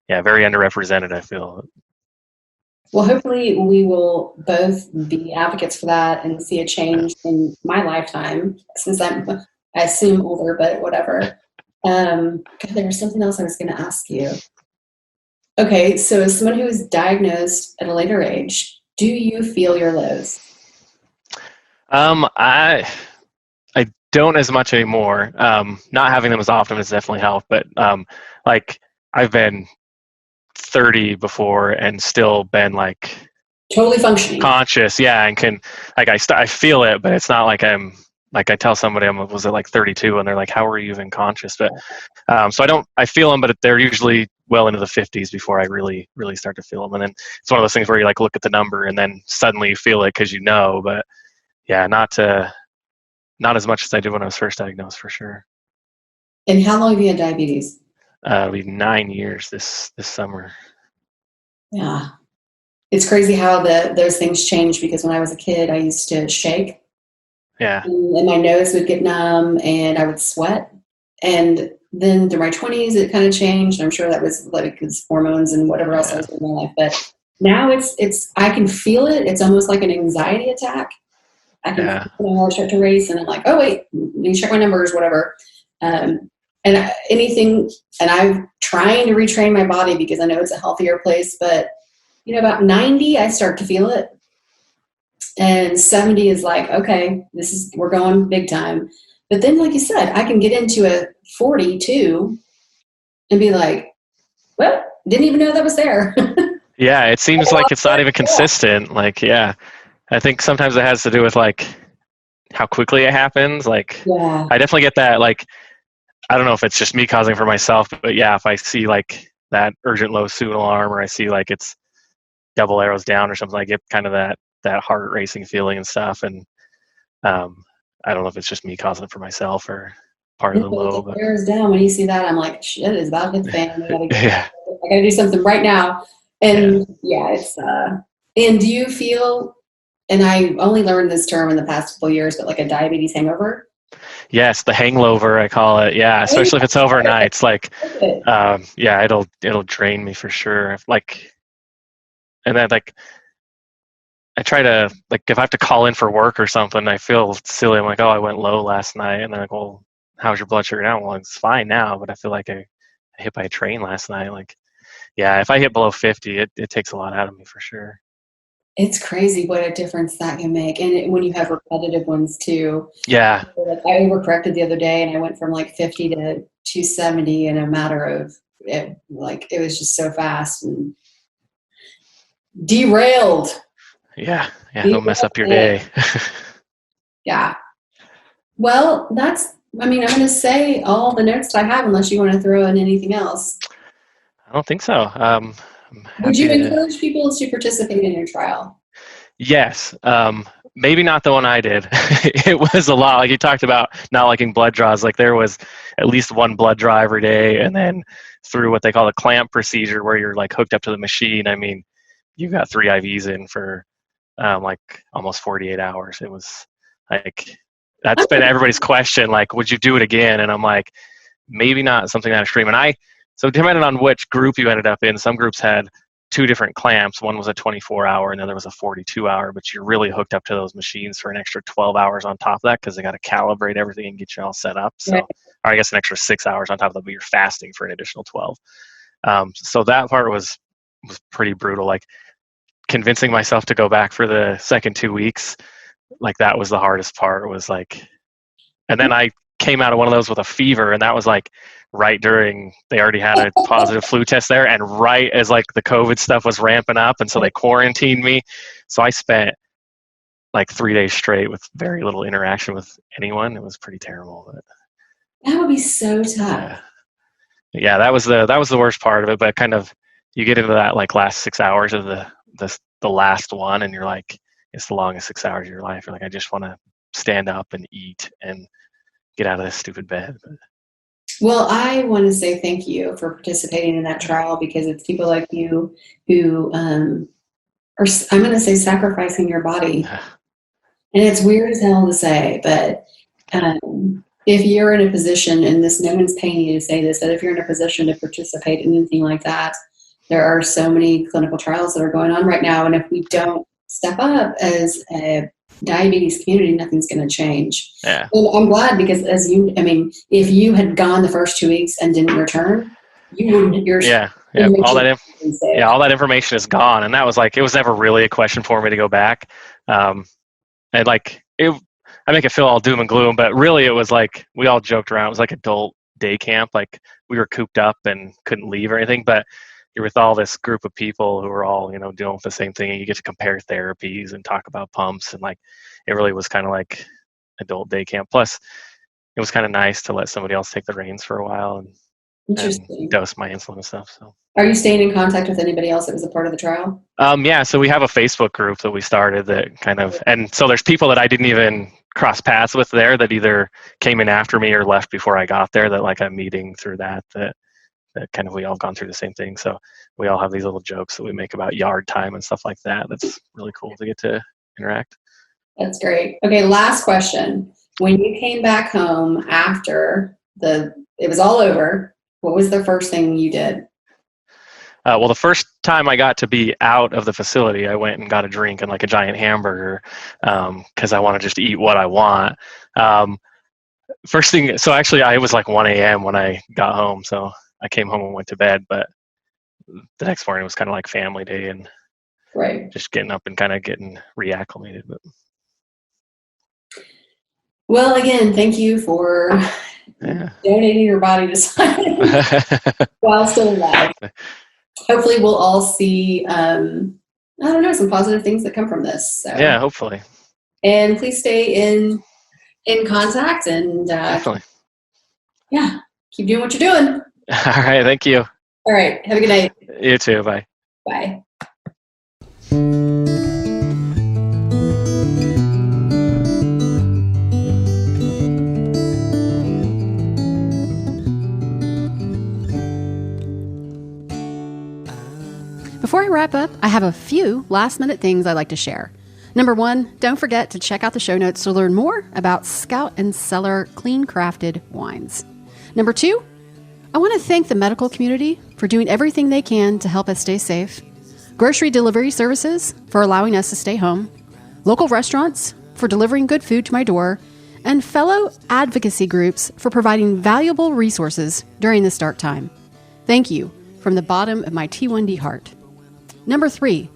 very underrepresented, I feel. Well, hopefully we will both be advocates for that and see a change in my lifetime, since I assume older, but whatever. God, there was something else I was going to ask you. Okay, so as someone who was diagnosed at a later age, do you feel your lows? I don't as much anymore. Not having them as often has definitely helped, but like I've been 30 before and still been like totally functioning, conscious, and can like I feel it, but it's not like I'm like I tell somebody was it like 32 and they're like, how are you even conscious? But so I feel them, but they're usually well into the 50s before I really start to feel them. And then it's one of those things where you like look at the number and then suddenly you feel it because but not as much as I did when I was first diagnosed, for sure. And how long have you had diabetes? It'll be 9 years this summer. Yeah. It's crazy how those things change, because when I was a kid, I used to shake. Yeah. And my nose would get numb and I would sweat. And then through my 20s, it kind of changed. I'm sure that was like it's hormones and whatever else I was doing in my life. But now it's I can feel it. It's almost like an anxiety attack. I can feel my heart start to race, and I'm like, oh wait, let me check my numbers, whatever. And I'm trying to retrain my body because I know it's a healthier place. But about 90, I start to feel it. And 70 is like, okay, we're going big time. But then, like you said, I can get into a 42 and be like, well, didn't even know that was there. Yeah, it seems like it's not even consistent. Like, I think sometimes it has to do with like how quickly it happens. Like, I definitely get that. Like, I don't know if it's just me causing it for myself, but if I see like that urgent low soon alarm, or I see like it's double arrows down or something, I get kind of that heart racing feeling and stuff. And I don't know if it's just me causing it for myself or part of the low. But arrows down, when you see that, I'm like, shit, it's about to hit the fan. I gotta do something right now. And it's and do you feel, and I only learned this term in the past couple of years, but like a diabetes hangover? Yes, the hangover, I call it. Yeah, especially if it's overnight. It's like, it'll drain me for sure. Like, and then like, I try to, like, if I have to call in for work or something, I feel silly. I'm like, oh, I went low last night. And they're like, well, how's your blood sugar now? Well, it's fine now, but I feel like I hit by a train last night. Like, if I hit below 50, it takes a lot out of me for sure. It's crazy what a difference that can make. And when you have repetitive ones too. Yeah. Like I overcorrected the other day and I went from like 50 to 270 in a matter of it was just so fast and derailed. Yeah. It'll mess up your day. Yeah. Well, I'm going to say all the notes that I have, unless you want to throw in anything else. I don't think so. Would you encourage people to participate in your trial? Yes. Maybe not the one I did. It was a lot. Like you talked about not liking blood draws. Like there was at least one blood draw every day. And then through what they call a clamp procedure where you're like hooked up to the machine. I mean, you got 3 IVs in for like almost 48 hours. It was like, that's been everybody's question. Like, would you do it again? And I'm like, maybe not something that extreme. And so depending on which group you ended up in, some groups had 2 different clamps. One was a 24-hour and the other was a 42-hour, but you're really hooked up to those machines for an extra 12 hours on top of that because they got to calibrate everything and get you all set up. So, or I guess an extra 6 hours on top of that, but you're fasting for an additional 12. So that part was pretty brutal. Like convincing myself to go back for the second 2 weeks, like that was the hardest part. Was like, and then I came out of one of those with a fever, and that was like right during they already had a positive flu test there, and right as like the COVID stuff was ramping up, and so they quarantined me. So I spent like 3 days straight with very little interaction with anyone. It was pretty terrible. But That would be so tough. Yeah, that was the worst part of it. But kind of, you get into that like last 6 hours of the last one, and you're like, it's the longest 6 hours of your life. You're like, I just want to stand up and eat and get out of this stupid bed. Well, I want to say thank you for participating in that trial, because it's people like you who are, I'm going to say, sacrificing your body. And it's weird as hell to say, but if you're in a position, and this, no one's paying you to say this, but if you're in a position to participate in anything like that, there are so many clinical trials that are going on right now. And if we don't step up as a diabetes community, nothing's going to change. Yeah. And I'm glad, because if you had gone the first 2 weeks and didn't return, you wouldn't. All that information is gone, and that was like, it was never really a question for me to go back. And like I make it feel all doom and gloom, but really it was like, we all joked around. It was like adult day camp. Like, we were cooped up and couldn't leave or anything, but you're with all this group of people who are all, dealing with the same thing, and you get to compare therapies and talk about pumps, and like, it really was kind of like adult day camp. Plus, it was kind of nice to let somebody else take the reins for a while and dose my insulin and stuff. So, are you staying in contact with anybody else that was a part of the trial? Yeah. So we have a Facebook group that we started that kind of, and so there's people that I didn't even cross paths with there that either came in after me or left before I got there, that like I'm meeting through that kind of, we all gone through the same thing. So we all have these little jokes that we make about yard time and stuff like that. That's really cool to get to interact. That's great. Okay, last question. When you came back home after it was all over, what was the first thing you did? Well, the first time I got to be out of the facility, I went and got a drink and like a giant hamburger, because I want to just eat what I want. First thing, so actually it was like 1 a.m. when I got home, so I came home and went to bed, but the next morning was kind of like family day and just getting up and kind of getting reacclimated. But. Well, again, thank you for donating your body to science while still alive. Hopefully we'll all see, some positive things that come from this. So. Yeah, hopefully. And please stay in contact, and definitely. Yeah, keep doing what you're doing. All right, thank you. All right, have a good night. You too, bye. Bye. Before I wrap up, I have a few last-minute things I'd like to share. Number one, don't forget to check out the show notes to learn more about Scout and Cellar clean-crafted wines. Number two, I want to thank the medical community for doing everything they can to help us stay safe, grocery delivery services for allowing us to stay home, local restaurants for delivering good food to my door, and fellow advocacy groups for providing valuable resources during this dark time. Thank you from the bottom of my T1D heart. Number three,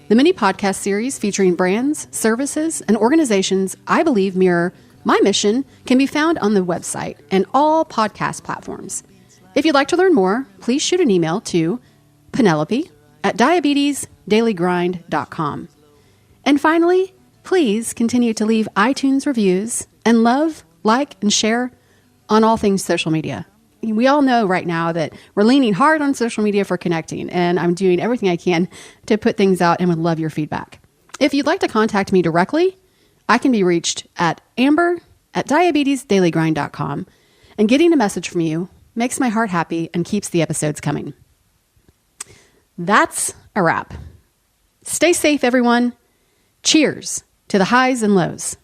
the mini podcast series featuring brands, services, and organizations I believe mirror my mission can be found on the website and all podcast platforms. If you'd like to learn more, please shoot an email to penelope@diabetesdailygrind.com. And finally, please continue to leave iTunes reviews and love, like, and share on all things social media. We all know right now that we're leaning hard on social media for connecting, and I'm doing everything I can to put things out and would love your feedback. If you'd like to contact me directly, I can be reached at amber@diabetesdailygrind.com, and getting a message from you makes my heart happy and keeps the episodes coming. That's a wrap. Stay safe, everyone. Cheers to the highs and lows.